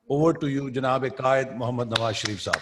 Over to you, Janab Qaid Mohammad Nawaz Sharif Saab.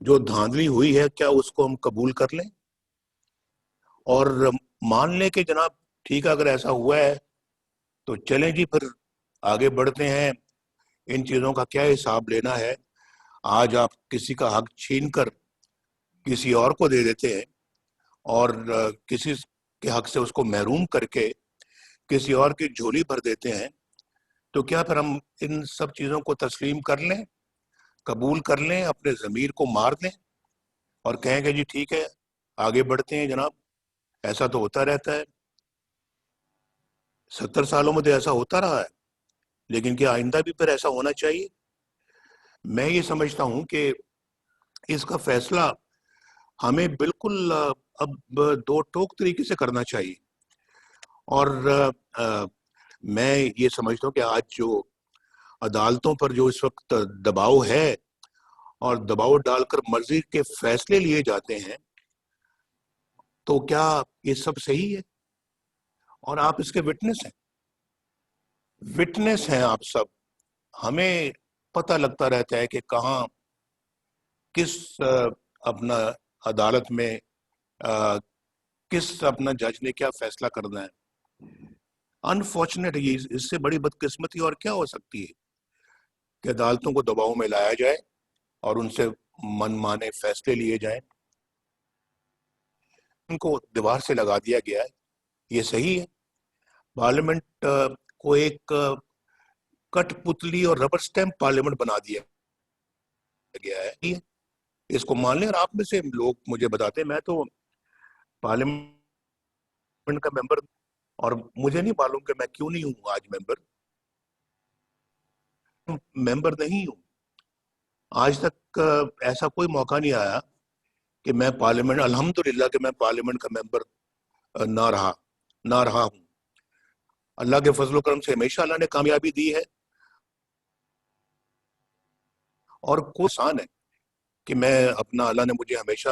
جو دھاندلی ہوئی ہے کیا اس کو ہم قبول کر لیں اور مان لیں کہ جناب ٹھیک ہے اگر ایسا ہوا ہے تو چلیں جی پھر آگے بڑھتے ہیں. ان چیزوں کا کیا حساب لینا ہے؟ آج آپ کسی کا حق چھین کر کسی اور کو دے دیتے ہیں اور کسی کے حق سے اس کو محروم کر کے کسی اور کی جھولی بھر دیتے ہیں. تو کیا پھر ہم ان سب چیزوں کو تسلیم کر لیں، قبول کر لیں، اپنے ضمیر کو مار دیں اور کہیں کہ جی ٹھیک ہے آگے بڑھتے ہیں جناب؟ ایسا تو ہوتا رہتا ہے، 70 سالوں میں تو ایسا ہوتا رہا ہے، لیکن کیا آئندہ بھی پھر ایسا ہونا چاہیے؟ میں یہ سمجھتا ہوں کہ اس کا فیصلہ ہمیں بالکل اب دو ٹوک طریقے سے کرنا چاہیے. اور میں یہ سمجھتا ہوں کہ آج جو عدالتوں پر جو اس وقت دباؤ ہے اور دباؤ ڈال کر مرضی کے فیصلے لیے جاتے ہیں، تو کیا یہ سب صحیح ہے؟ اور آپ اس کے وٹنس ہیں آپ سب. ہمیں پتہ لگتا رہتا ہے کہ کہاں کس اپنا عدالت میں کس اپنا جج نے کیا فیصلہ کرنا ہے. انفارچونیٹ اس سے بڑی بدقسمتی اور کیا ہو سکتی ہے کہ عدالتوں کو دباؤ میں لایا جائے اور ان سے من مانے فیصلے لیے جائیں. ان کو دیوار سے لگا دیا گیا ہے. یہ صحیح ہے؟ پارلیمنٹ کو ایک کٹ پتلی اور ربر سٹیمپ پارلیمنٹ بنا دیا گیا ہے. اس کو مان لیں. اور آپ میں سے لوگ مجھے بتاتے ہیں، میں تو پارلیمنٹ کا ممبر اور مجھے نہیں معلوم کہ میں کیوں نہیں ہوں آج ممبر نہیں ہوں. آج تک ایسا کوئی موقع نہیں آیا کہ میں پارلیمنٹ، الحمدللہ کہ میں پارلیمنٹ کا ممبر نہ رہا ہوں. اللہ کے فضل و کرم سے ہمیشہ اللہ نے کامیابی دی ہے اور کوئی آسان ہے کہ میں اپنا، اللہ نے مجھے ہمیشہ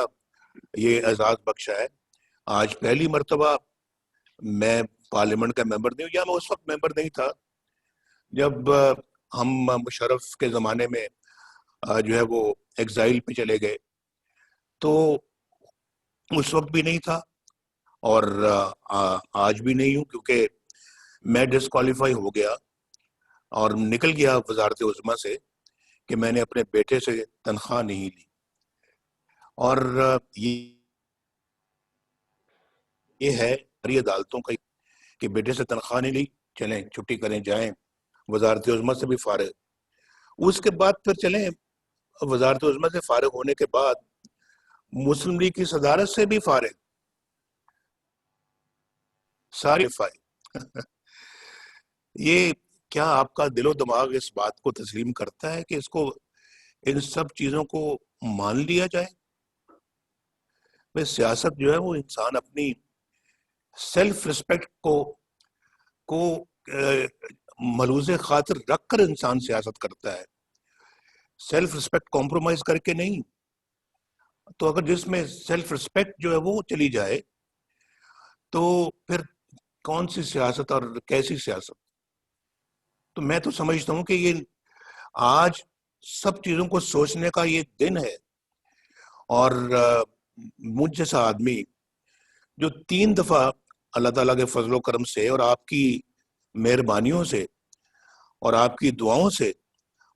یہ اعزاز بخشا ہے. آج پہلی مرتبہ میں پارلیمنٹ کا ممبر نہیں ہوں، یا میں اس وقت ممبر نہیں تھا جب ہم مشرف کے زمانے میں جو ہے وہ ایگزائل پہ چلے گئے، تو اس وقت بھی نہیں تھا اور آج بھی نہیں ہوں، کیونکہ میں ڈسکوالیفائی ہو گیا اور نکل گیا وزارت عظمیٰ سے کہ میں نے اپنے بیٹے سے تنخواہ نہیں لی. اور یہ ہے ہماری عدالتوں کا کہ بیٹے سے تنخواہ نہیں لی، چلیں چھٹی کریں جائیں، وزارت عظمیٰ سے بھی فارغ. اس کے بعد پھر چلیں وزارت عظمیٰ سے فارغ ہونے کے بعد مسلم لیگ کی صدارت سے بھی فارغ، ساری یہ کیا آپ کا دل و دماغ اس بات کو تسلیم کرتا ہے کہ اس کو، ان سب چیزوں کو مان لیا جائے؟ سیاست جو ہے وہ انسان اپنی سیلف ریسپیکٹ کو ملحوظ خاطر رکھ کر انسان سیاست کرتا ہے، سیلف ریسپیکٹ کمپرومائز کر کے نہیں. تو اگر جس میں سیلف ریسپیکٹ جو ہے وہ چلی جائے تو پھر کون سی سیاست اور کیسی سیاست؟ تو میں تو سمجھتا ہوں کہ یہ آج سب چیزوں کو سوچنے کا یہ دن ہے. اور مجھ جیسا آدمی جو 3 دفعہ اللہ تعالیٰ کے فضل و کرم سے اور آپ کی مہربانیوں سے اور آپ کی دعاؤں سے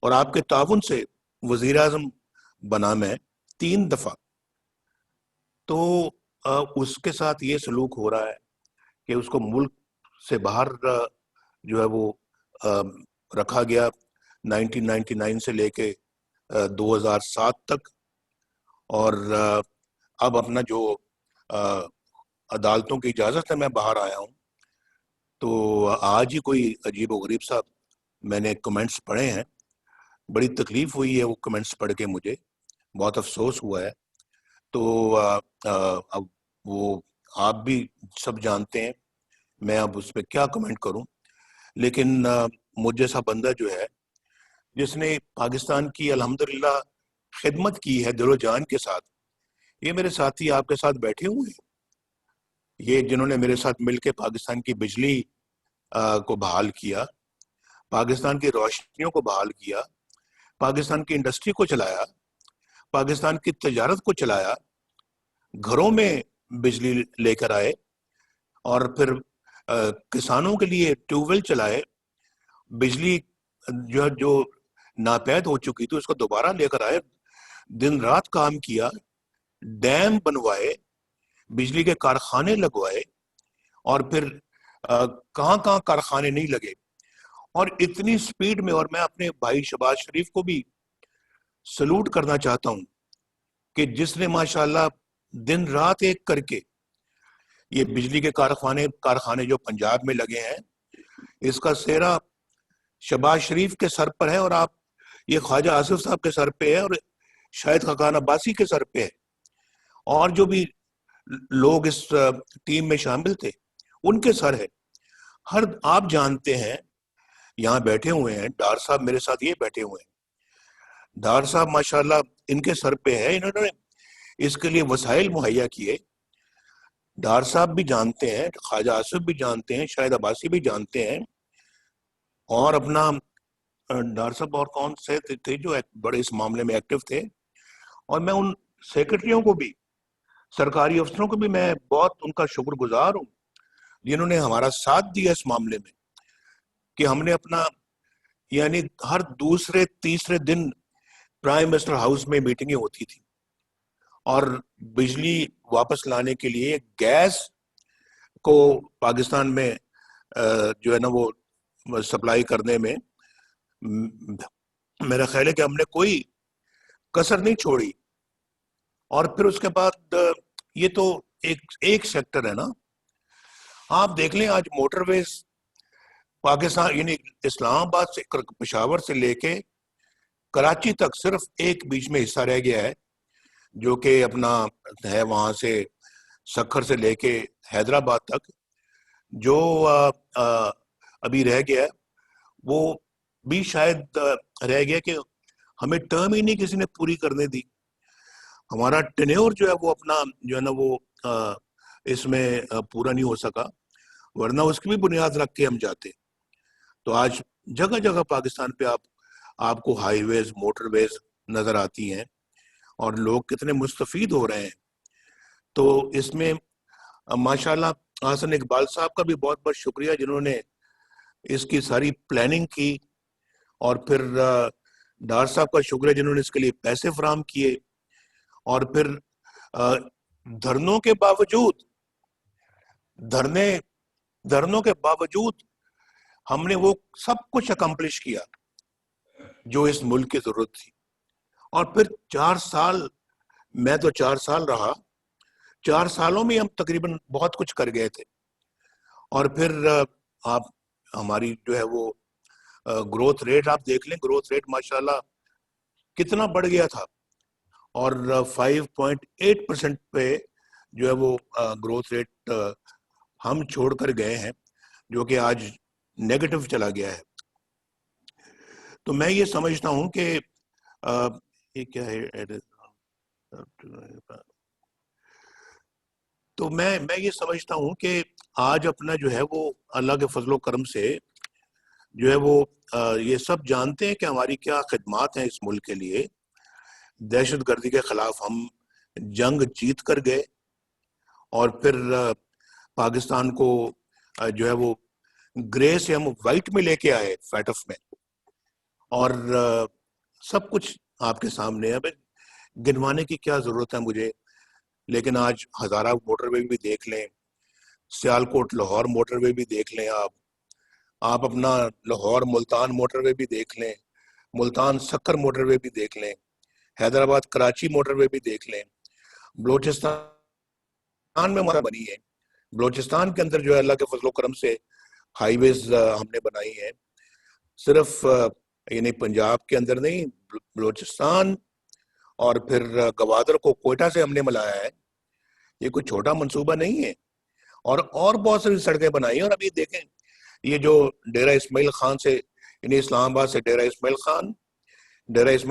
اور آپ کے تعاون سے وزیر اعظم بنا میں 3 دفعہ، تو اس کے ساتھ یہ سلوک ہو رہا ہے کہ اس کو ملک سے باہر جو ہے وہ رکھا گیا 1999 سے لے کے 2007 تک. اور اب اپنا جو عدالتوں کی اجازت ہے میں باہر آیا ہوں. تو آج ہی کوئی عجیب و غریب صاحب میں نے کمنٹس پڑھے ہیں، بڑی تکلیف ہوئی ہے وہ کمنٹس پڑھ کے، مجھے بہت افسوس ہوا ہے. تو اب وہ آپ بھی سب جانتے ہیں، میں اب اس پہ کیا کمنٹ کروں. لیکن مجھ جیسا بندہ جو ہے جس نے پاکستان کی الحمدللہ خدمت کی ہے دل و جان کے ساتھ، یہ میرے ساتھی آپ کے ساتھ بیٹھے ہوئے ہیں، یہ جنہوں نے میرے ساتھ مل کے پاکستان کی بجلی کو بحال کیا، پاکستان کی روشنیوں کو بحال کیا، پاکستان کی انڈسٹری کو چلایا، پاکستان کی تجارت کو چلایا, گھروں میں بجلی لے کر آئے, اور پھر کسانوں کے لیے ٹیوب ویل چلائے, بجلی جو ناپید ہو چکی تھی اس کو دوبارہ لے کر آئے, دن رات کام کیا, ڈیم بنوائے, بجلی کے کارخانے لگوائے, اور پھر کہاں کہاں کارخانے نہیں لگے, اور اتنی سپیڈ میں. اور میں اپنے بھائی شہباز شریف کو بھی سلوٹ کرنا چاہتا ہوں کہ جس نے ماشاءاللہ دن رات ایک کر کے یہ بجلی کے کارخانے جو پنجاب میں لگے ہیں, اس کا سہرا شہباز شریف کے سر پر ہے, اور آپ یہ خواجہ آصف صاحب کے سر پہ ہے, اور شاہد خاقان عباسی کے سر پہ ہے, اور جو بھی لوگ اس ٹیم میں شامل تھے ان کے سر ہے. آپ جانتے ہیں, یہاں بیٹھے ہوئے ہیں ڈار صاحب, میرے ساتھ یہ بیٹھے ہوئے ہیں, ڈار صاحب ماشاءاللہ ان کے سر پہ ہے, انہوں نے اس کے لیے وسائل مہیا کیے. ڈار صاحب بھی جانتے ہیں, خواجہ آصف بھی جانتے ہیں, شاہد عباسی بھی جانتے ہیں, اور اپنا ڈار صاحب اور کون سے تھے جو بڑے اس معاملے میں ایکٹیو تھے. اور میں ان سیکرٹریوں کو بھی, سرکاری افسروں کو بھی میں بہت ان کا شکر گزار ہوں جنہوں نے ہمارا ساتھ دیا اس معاملے میں, کہ ہم نے اپنا یعنی ہر دوسرے تیسرے دن پرائم منسٹر ہاؤس میں میٹنگیں ہوتی تھی, اور بجلی واپس لانے کے لیے گیس کو پاکستان میں جو ہے نا وہ سپلائی کرنے میں میرا خیال ہے کہ ہم نے کوئی کسر نہیں چھوڑی. اور پھر اس کے بعد یہ تو ایک سیکٹر ہے نا, آپ دیکھ لیں آج موٹر ویز پاکستان یعنی اسلام آباد سے پشاور سے لے کے کراچی تک صرف ایک بیچ میں حصہ رہ گیا ہے, جو کہ اپنا ہے وہاں سے سکھر سے لے کے حیدرآباد تک, جو ابھی رہ گیا ہے وہ بھی شاید رہ گیا کہ ہمیں ٹرم ہی نہیں کسی نے پوری کرنے دی. ہمارا ٹینیور جو ہے وہ اپنا جو ہے نا وہ اس میں پورا نہیں ہو سکا, ورنہ اس کی بھی بنیاد رکھ کے ہم جاتے. تو آج جگہ جگہ پاکستان پہ آپ کو ہائی ویز, موٹر ویز نظر آتی ہیں, اور لوگ کتنے مستفید ہو رہے ہیں. تو اس میں ماشاءاللہ حسن اقبال صاحب کا بھی بہت بہت شکریہ جنہوں نے اس کی ساری پلاننگ کی, اور پھر ڈار صاحب کا شکریہ جنہوں نے اس کے لیے پیسے فراہم کیے, اور پھر دھرنوں کے باوجود ہم نے وہ سب کچھ اکمپلش کیا جو اس ملک کی ضرورت تھی. اور پھر 4 سال, میں تو 4 سال رہا, 4 سالوں میں ہم تقریباً بہت کچھ کر گئے تھے. اور پھر آپ ہماری جو ہے وہ گروتھ ریٹ آپ دیکھ لیں, گروتھ ریٹ ماشاءاللہ کتنا بڑھ گیا تھا, اور 5.8% پہ جو ہے وہ گروتھ ریٹ ہم چھوڑ کر گئے ہیں, جو کہ آج نیگیٹو چلا گیا ہے. تو میں یہ سمجھتا ہوں کہ یہ کیا ہے, تو میں یہ سمجھتا ہوں کہ آج اپنا جو ہے وہ اللہ کے فضل و کرم سے جو ہے وہ یہ سب جانتے ہیں کہ ہماری کیا خدمات ہیں اس ملک کے لیے. دہشت گردی کے خلاف ہم جنگ جیت کر گئے, اور پھر پاکستان کو جو ہے وہ گرے سے ہم وائٹ میں لے کے آئے, فیٹف میں, اور سب کچھ آپ کے سامنے ہے. گنوانے کی کیا ضرورت ہے مجھے, لیکن آج ہزارہ موٹر وے بھی دیکھ لیں, سیالکوٹ لاہور موٹر وے بھی دیکھ لیں, آپ اپنا لاہور ملتان موٹر وے بھی دیکھ لیں, ملتان سکر موٹر وے بھی دیکھ لیں, حیدرآباد کراچی موٹر وے بھی دیکھ لیں, بلوچستان میں ہمارا بنی ہے, بلوچستان کے اندر جو ہے اللہ کے فضل و کرم سے ہائی ویز ہم نے بنائی ہے, صرف یعنی پنجاب کے اندر نہیں, بلوچستان اور پھر گوادر کو کوئٹہ سے ہم نے ملایا ہے. یہ کوئی چھوٹا منصوبہ نہیں ہے, اور بہت ساری سڑکیں بنائی ہیں. اور ابھی دیکھیں یہ جو ڈیرہ اسماعیل خان سے یعنی اسلام آباد سے ڈیرہ اسماعیل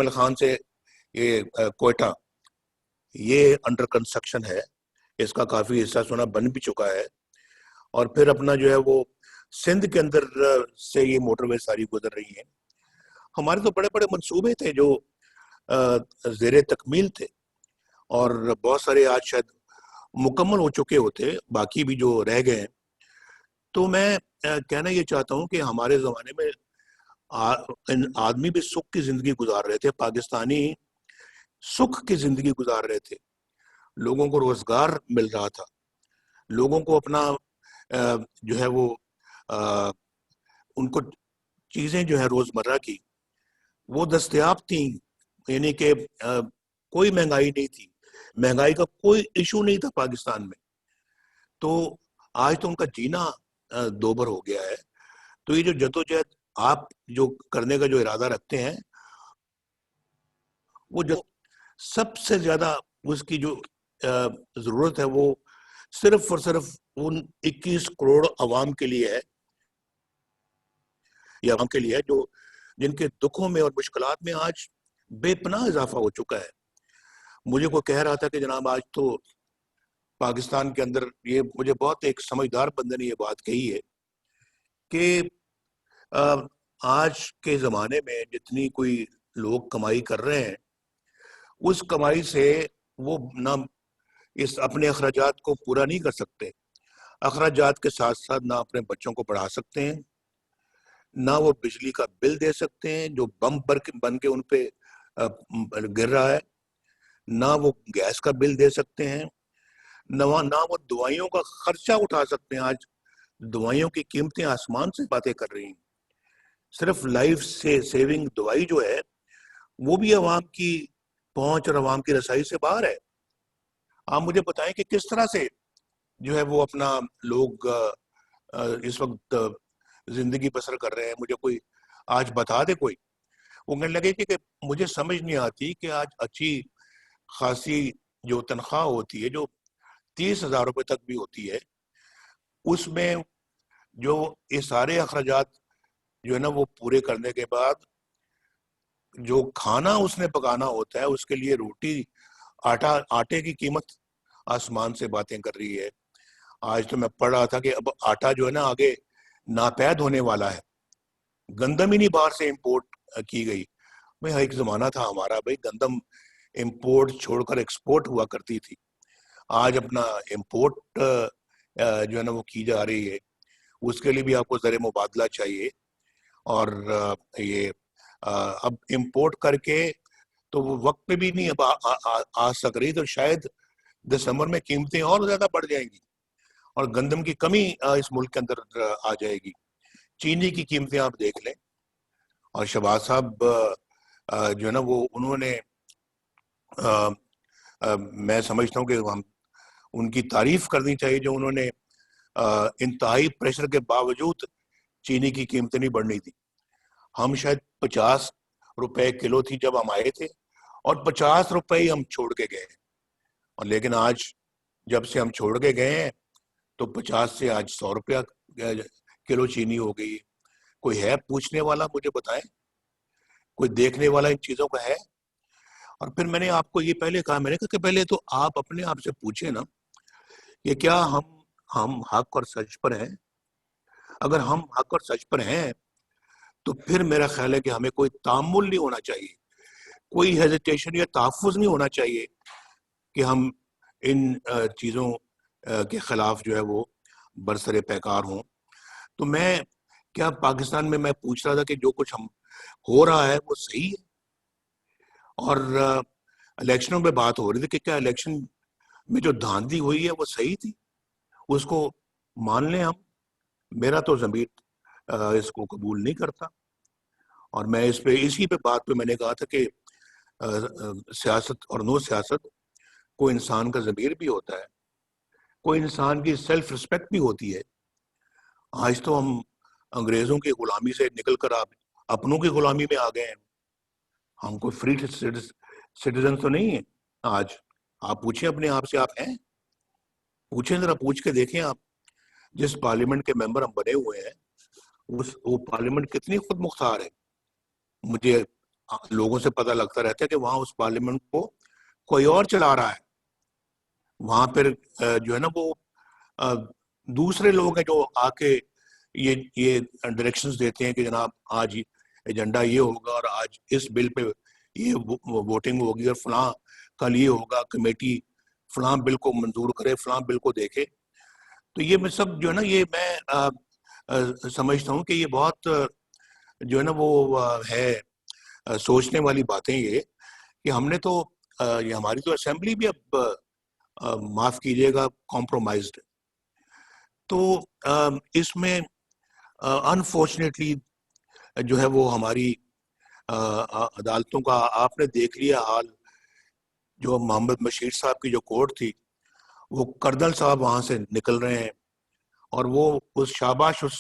خان سے یہ کوئٹہ, یہ انڈر کنسٹرکشن ہے, اس کا کافی حصہ سنا بن بھی چکا ہے. اور پھر اپنا جو ہے وہ سندھ کے اندر سے یہ موٹر وے ساری گزر رہی ہیں. ہمارے تو بڑے بڑے منصوبے تھے جو زیر تکمیل تھے اور بہت سارے آج شاید مکمل ہو چکے ہوتے، باقی بھی جو رہ گئے ہیں. تو میں کہنا یہ چاہتا ہوں کہ ہمارے زمانے میں آدمی بھی سکھ کی زندگی گزار رہے تھے، پاکستانی سکھ کی زندگی گزار رہے تھے، لوگوں کو روزگار مل رہا تھا، لوگوں کو اپنا جو ہے وہ ان کو چیزیں جو ہے روزمرہ کی وہ دستیاب تھیں، یعنی کہ کوئی مہنگائی نہیں تھی، مہنگائی کا کوئی ایشو نہیں تھا پاکستان میں. تو آج تو ان کا جینا دوبر ہو گیا ہے. تو یہ جو جدوجہد آپ جو کرنے کا جو ارادہ رکھتے ہیں، وہ جو سب سے زیادہ اس کی جو ضرورت ہے وہ صرف اور صرف ان 21 کروڑ عوام کے لیے ہے، یا عوام کے لیے ہے جو جن کے دکھوں میں اور مشکلات میں آج بے پناہ اضافہ ہو چکا ہے. مجھے کوئی کہہ رہا تھا کہ جناب آج تو پاکستان کے اندر، یہ مجھے بہت ایک سمجھدار بندے نے یہ بات کہی ہے کہ آج کے زمانے میں جتنی کوئی لوگ کمائی کر رہے ہیں، اس کمائی سے وہ نہ اس اپنے اخراجات کو پورا نہیں کر سکتے، اخراجات کے ساتھ ساتھ نہ اپنے بچوں کو پڑھا سکتے ہیں، نہ وہ بجلی کا بل دے سکتے ہیں جو بم بن کے ان پہ گر رہا ہے، نہ وہ گیس کا بل دے سکتے ہیں، نہ وہ دوائیوں کا خرچہ اٹھا سکتے ہیں. آج دوائیوں کی قیمتیں آسمان سے باتیں کر رہی ہیں. صرف لائف سے سیونگ دوائی جو ہے وہ بھی عوام کی پہنچ اور عوام کی رسائی سے باہر ہے. آپ مجھے بتائیں کہ کس طرح سے جو ہے وہ اپنا لوگ اس وقت زندگی بسر کر رہے ہیں. مجھے کوئی آج بتا دے کوئی. وہ کہنے لگے کہ مجھے سمجھ نہیں آتی کہ آج اچھی خاصی جو تنخواہ ہوتی ہے جو 30,000 روپے تک بھی ہوتی ہے، اس میں جو یہ سارے اخراجات جو ہے نا وہ پورے کرنے کے بعد جو کھانا اس نے پکانا ہوتا ہے، اس کے لیے روٹی آٹے کی قیمت آسمان سے باتیں کر رہی ہے. آج تو میں پڑھ رہا تھا کہ اب آٹا جو ہے نا آگے ناپید ہونے والا ہے، گندم ہی نہیں باہر سے امپورٹ کی گئی. بھائی ایک زمانہ تھا ہمارا، بھائی گندم امپورٹ چھوڑ کر ایکسپورٹ ہوا کرتی تھی. آج اپنا امپورٹ جو ہے نا وہ کی جا رہی ہے. اس کے لیے بھی آپ کو زر مبادلہ چاہیے، اور یہ اب امپورٹ کر کے تو وہ وقت پہ بھی نہیں اب آ سک رہی. تو شاید دسمبر میں قیمتیں اور زیادہ بڑھ جائیں گی اور گندم کی کمی اس ملک کے اندر آ جائے گی. چینی کی قیمتیں آپ دیکھ لیں. اور شہباز صاحب جو ہے نا وہ انہوں نے میں سمجھتا ہوں کہ ہم ان کی تعریف کرنی چاہیے جو انہوں نے انتہائی پریشر کے باوجود چینی کی قیمتیں نہیں بڑھنی تھی. ہم شاید 50 روپے کلو تھی جب ہم آئے تھے، اور 50 روپے ہی ہم چھوڑ کے گئے. اور لیکن آج جب سے ہم چھوڑ کے گئے ہیں تو 50 سے آج 100 روپیہ کلو چینی ہو گئی. کوئی ہے پوچھنے والا؟ مجھے بتائیں، کوئی دیکھنے والا ان چیزوں کا ہے؟ اور پھر میں نے آپ کو یہ پہلے کہا، میں نے کہا کہ پہلے تو آپ اپنے آپ سے پوچھیں نا کہ کیا ہم حق اور سچ پر ہیں؟ اگر ہم حق اور سچ پر ہیں تو پھر میرا خیال ہے کہ ہمیں کوئی تعامل نہیں ہونا چاہیے، کوئی ہیزیٹیشن یا تحفظ نہیں ہونا چاہیے کہ ہم ان چیزوں کے خلاف جو ہے وہ برسر پیکار ہوں. تو میں کیا پاکستان میں پوچھ رہا تھا کہ جو کچھ ہم ہو رہا ہے وہ صحیح ہے؟ اور الیکشنوں پہ بات ہو رہی تھی کہ کیا الیکشن میں جو دھاندلی ہوئی ہے وہ صحیح تھی؟ اس کو مان لیں ہم. میرا تو ضمیر اس کو قبول نہیں کرتا. اور میں اسی پہ بات پہ میں نے کہا تھا کہ سیاست اور نو سیاست، کوئی انسان کا ضمیر بھی ہوتا ہے، کوئی انسان کی سیلف رسپیکٹ بھی ہوتی ہے. آج تو ہم انگریزوں کی غلامی سے نکل کر آپ اپنوں کی غلامی میں آ گئے ہیں. ہم کوئی فری سٹیزن تو نہیں ہیں. آج آپ پوچھیں اپنے آپ سے، آپ ہیں؟ پوچھیں ذرا، پوچھ کے دیکھیں آپ. جس پارلیمنٹ کے ممبر ہم بنے ہوئے ہیں وہ پارلیمنٹ کتنی خود مختار ہے. مجھے لوگوں سے پتہ لگتا رہتا ہے کہ وہاں اس پارلیمنٹ کو کوئی اور چلا رہا ہے. وہاں پھر جو ہے نا وہ دوسرے لوگ ہیں جو آ کے یہ ڈائریکشنز دیتے ہیں کہ جناب آج ایجنڈا یہ ہوگا اور آج اس بل پہ یہ ووٹنگ ہوگی اور فلاں کل یہ ہوگا، کمیٹی فلاں بل کو منظور کرے، فلاں بل کو دیکھے. تو یہ میں سب جو ہے نا، یہ میں سمجھتا ہوں کہ یہ بہت جو ہے نا وہ ہے سوچنے والی باتیں، یہ کہ ہم نے تو یہ ہماری تو اسمبلی بھی اب معاف کیجیے گا کمپرومائزڈ. تو اس میں انفارچونیٹلی جو ہے وہ ہماری عدالتوں کا آپ نے دیکھ لیا حال. جو محمد بشیر صاحب کی جو کورٹ تھی، وہ کرنل صاحب وہاں سے نکل رہے ہیں، اور وہ اس شاباش اس